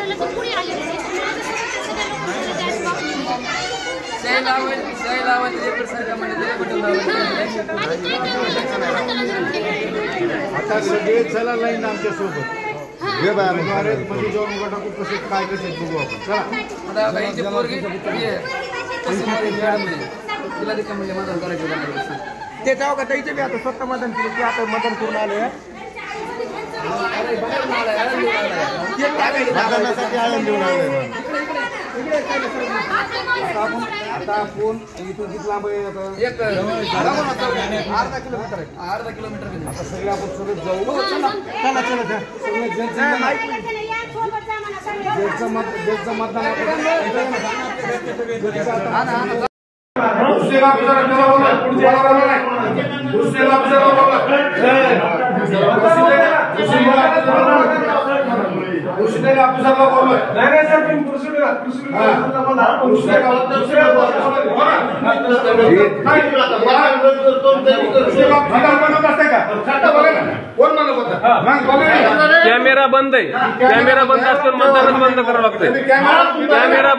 ठरवलं की पुढे आले आता सगळे चला लाईन आमच्या सोबत मध्ये जाऊन टाकू कसे काय कसे बघू आपण ते जाऊ का त्याचे बी आता स्वतः मतदान केलं की आता मतदान करून आले मतदानासाठी आळंद देऊन आले आता आपण इथून किती लांब आहे अर्धा किलोमीटर आता सगळे आपण सोबत जाऊ चला ज्यांचं मतदान कॅमेरा बंद आहे, कॅमेरा बंद असतो मतदानच बंद करावं लागतं कॅमेरा